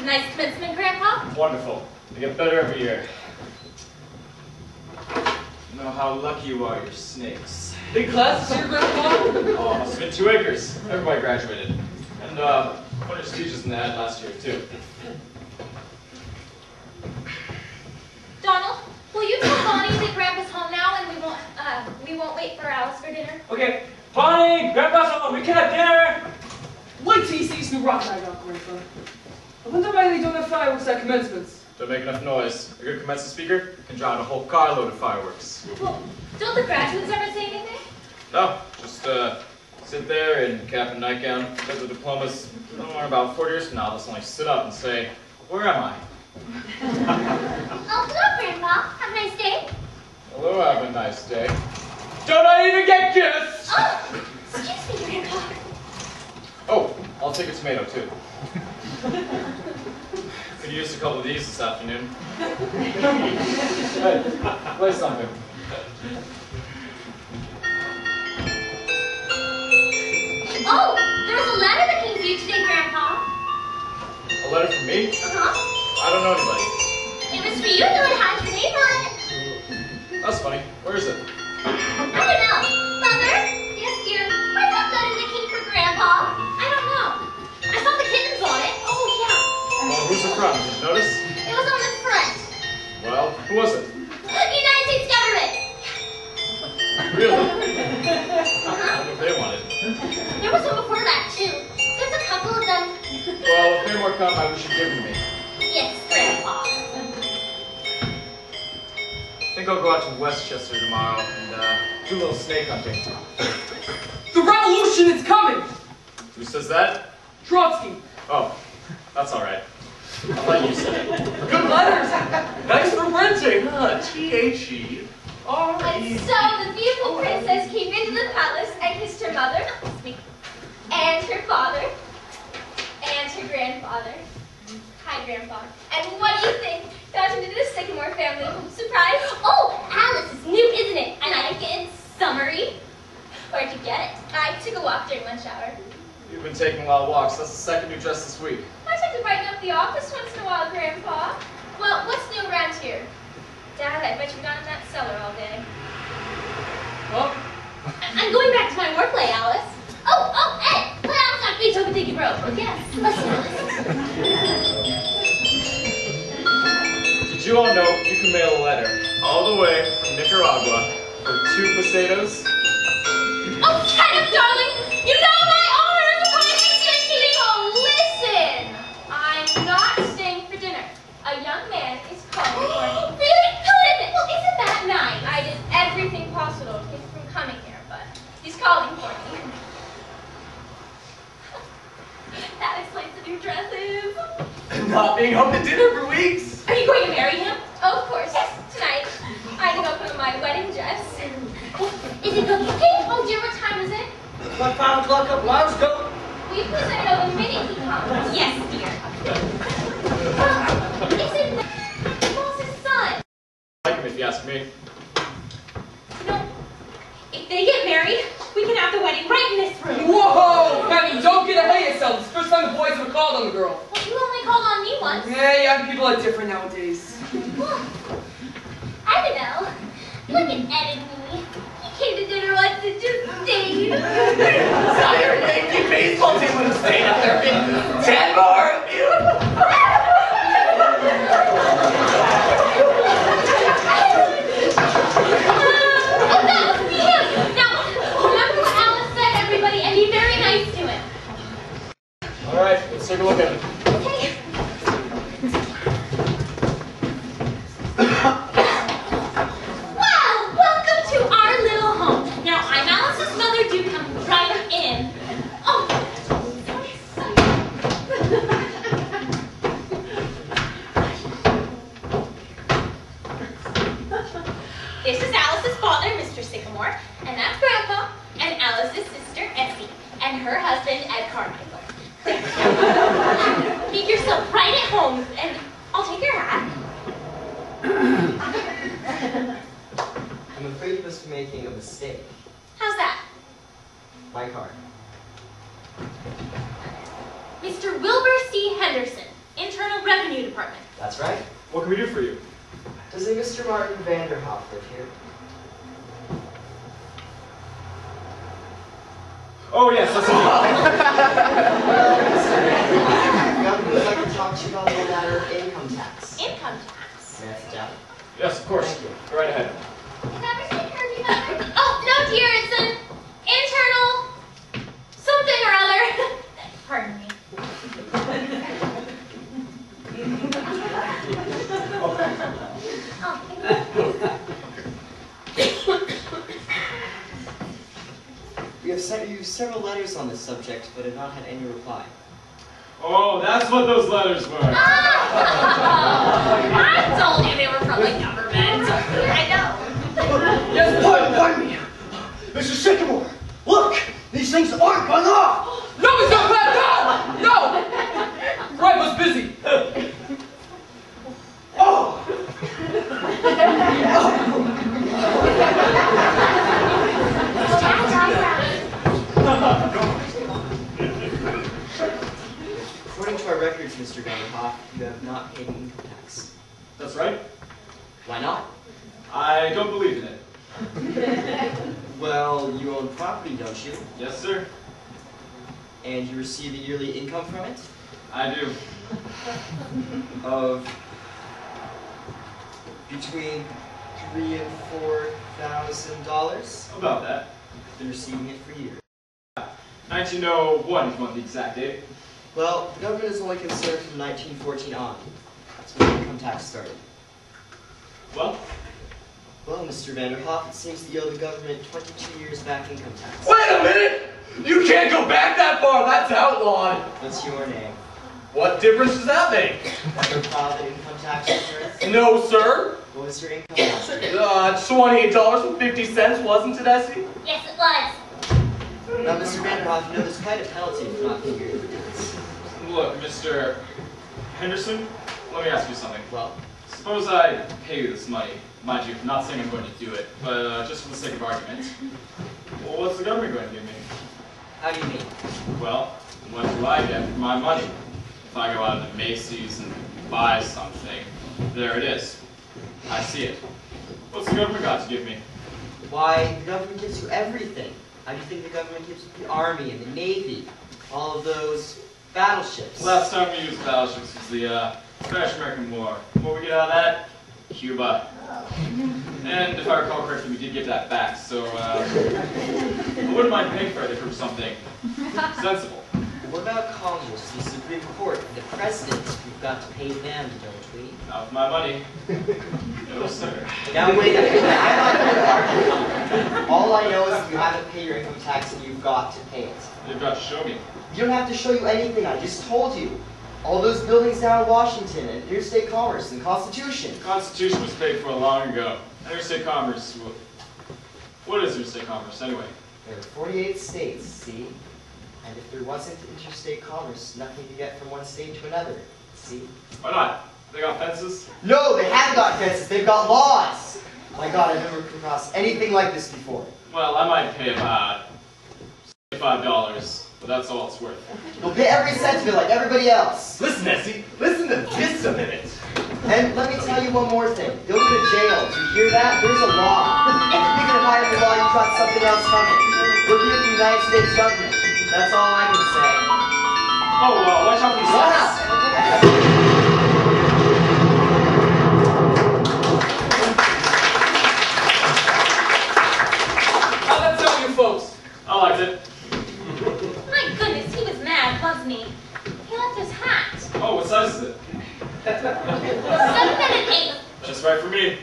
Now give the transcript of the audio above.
Nice commencement, Grandpa? Wonderful. They get better every year. You know how lucky you are, your snakes. Big class this year, Grandpa? Oh, must have been 2 acres. Everybody graduated. And funnier speeches than they had last year, too. Donald, will you tell Bonnie that Grandpa's home now and we won't wait for Alice for dinner? Okay. Bonnie, Grandpa's home. We can have dinner. Wait till you see this new rock I got, Grandpa. I wonder why they don't have fireworks at commencements. Don't make enough noise. A good commencement speaker can drown a whole carload of fireworks. Well, don't the graduates ever say anything? No, just sit there in cap and nightgown, get the diplomas. Somewhere about 4 years from now, they'll only sit up and say, "Where am I?" Oh, hello, Grandpa. Have a nice day. Hello, have a nice day. Don't I even get kissed? Oh, excuse me, Grandpa. Oh, I'll take a tomato, too. Could use a couple of these this afternoon. Hey, play something. Oh, there was a letter that came to you today, Grandpa. A letter from me? Uh-huh. I don't know anybody. It was for you, though it had your name on it. That's funny. Where is it? I don't know. Mother? Yes, dear. Where's that letter that came from Grandpa? I don't know. I saw the kittens on it. Oh, yeah. Well, who's it from? Did you notice? It was on the front. Well, who was it? The United States government. Really? I wonder if they wanted. There was one before that, too. There's a couple of them. Well, if any more come, I wish you'd give them to me. Yes, Grandpa. I think I'll go out to Westchester tomorrow and do a little snake hunting. The revolution is coming! Who says that? Trotsky. Oh, that's all right. I thought you said it. Good letters. Nice for printing. T-H-E. And so the beautiful princess came into the palace and kissed her mother, and her father, and her grandfather. Hi, Grandpa. And what do you think? Got into the Sycamore family. Surprise! Oh, Alice is new, isn't it? And I get summery. Where'd you get it? I took a walk during lunch hour. You've been taking a lot of walks. That's the second new dress this week. I like to brighten up the office once in a while, Grandpa. Well, what's new around here? Dad, I bet you've gone in that cellar all day. Well, I'm going back to my work lay, Alice. Oh, hey! Put Alice on Beethoven Diggy Rope. Oh, yes. Listen, Alice. Did you all know you can mail a letter all the way from Nicaragua for 2 pesetas? Oh, shut up, darling! You know my honor! What did you say? Oh, listen! I'm not staying for dinner. A young man is calling for me. Really? Who is it? Well, isn't that nice? I did everything possible to keep him from coming here, but he's calling for me. That explains the new dresses. not being home to dinner for weeks. Are you going to marry him? Oh, of course. Yes, tonight. I can open my wedding dress. Is it cookie cake? Oh dear, what time is it? About 5 o'clock up Lounge Go. Will you please let me know the minute he comes? Yes, dear. Isn't that the boss's son? I like him if you ask me. You know, if they get married, we can have the wedding right in this room. Whoa! Honey, don't get ahead of yourself. It's the first time the boys have called on the girl. Well, you only called on me once. Yeah, young people are different nowadays. Well, I don't know. Look at Ed and me. He came to dinner once and just stayed. Entire Yankee baseball team would have stayed up there. 10 more of you. Oh, that was him. Now, remember what Alice said, everybody, and be very nice to him. All right, let's take a look at it. Okay. Well, welcome to our little home. Now, I'm Alice's mother. Do come right in. Oh, this is Alice's father, Mr. Sycamore, and that's Grandpa, and Alice's sister, Essie, and her husband, Ed Carmichael. Make yourself right at home, and I'll take your hat. I'm afraid you must be making a mistake. How's that? My card. Mr. Wilbur C. Henderson, internal Revenue Department. That's right. What can we do for you? Does a Mr. Martin Vanderhoff live here? Oh, yes, that's me. The governor would like to talk to you about the matter of income tax. Income tax. May I sit down? Yes, of course. Thank you. Go right ahead. Never seen Kirby, Mother? Oh, no, dear, it's an internal something or other. Pardon me. We have sent you several letters on this subject, but have not had any reply. Oh, that's what those letters were. I told you they were from the government. I know. Yes, pardon me. Mr. Sycamore, look! These things aren't going off! No, it's not bad! No! Right was busy. Oh! According to our records, Mr. Vanderhoff, you have not paid income tax. That's right. Why not? I don't believe in it. Well, you own property, don't you? Yes, sir. And you receive a yearly income from it? I do. Of between $3,000 and $4,000? About that. Been receiving it for years. 1901, if you want the exact date. Well, the government is only concerned from 1914 on. That's when income tax started. Well, Well, Mr. Vanderhoff, it seems that you owe the government 22 years back income tax. Wait a minute! You can't go back that far, that's outlawed! What's your name? What difference does that make? Ever filed an income tax return? No, sir. What was your income last year? $28.50, wasn't it, Essie? Yes, it was. Now, Mr. Vanderhoff, you know there's quite a penalty for not paying your returns. look, Mr. Henderson, let me ask you something. Well, Suppose I pay you this money. Mind you, I'm not saying I'm going to do it, but just for the sake of argument. Well, what's the government going to give me? how do you mean? Well, what do I get for my money? If I go out to Macy's and buy something, there it is. I see it. What's the government got to give me? Why, the government gives you everything. How do you think the government gives you the Army and the Navy? All of those battleships. Last time we used battleships was the Spanish-American War. What we get out of that? Cuba. And if I recall correctly, we did get that back, so I wouldn't mind paying for it for something sensible. What about Congress, the Supreme Court, the President? We've got to pay them, don't we? Not with my money. No, sir. Now wait a minute, I'm not going to argue. All I know is you haven't paid your income tax and you've got to pay it. You've got to show me. You don't have to show you anything, I just told you. All those buildings down in Washington and Interstate Commerce and Constitution. The Constitution was paid for long ago. Interstate commerce. What is interstate commerce anyway? There are 48 states, see? And if there wasn't interstate commerce, nothing to get from one state to another, see? Why not? They got fences? No, they haven't got fences, they've got laws! My God, I've never come across anything like this before. Well, I might pay about $5, but that's all it's worth. You'll pay every cent of it like everybody else. Listen, Essie, listen to this a minute. And let me tell you one more thing. You'll go to jail. Do you hear that? There's a law. If you think of hiding the law, you've got something else coming. We're here for the United States government. That's all I can say. Oh, watch out for these Shut signs. up! How'd that sound, you folks? I liked it. My goodness, he was mad, wasn't he? He left his hat. Oh, what size is it? 7 and 8. Just right for me.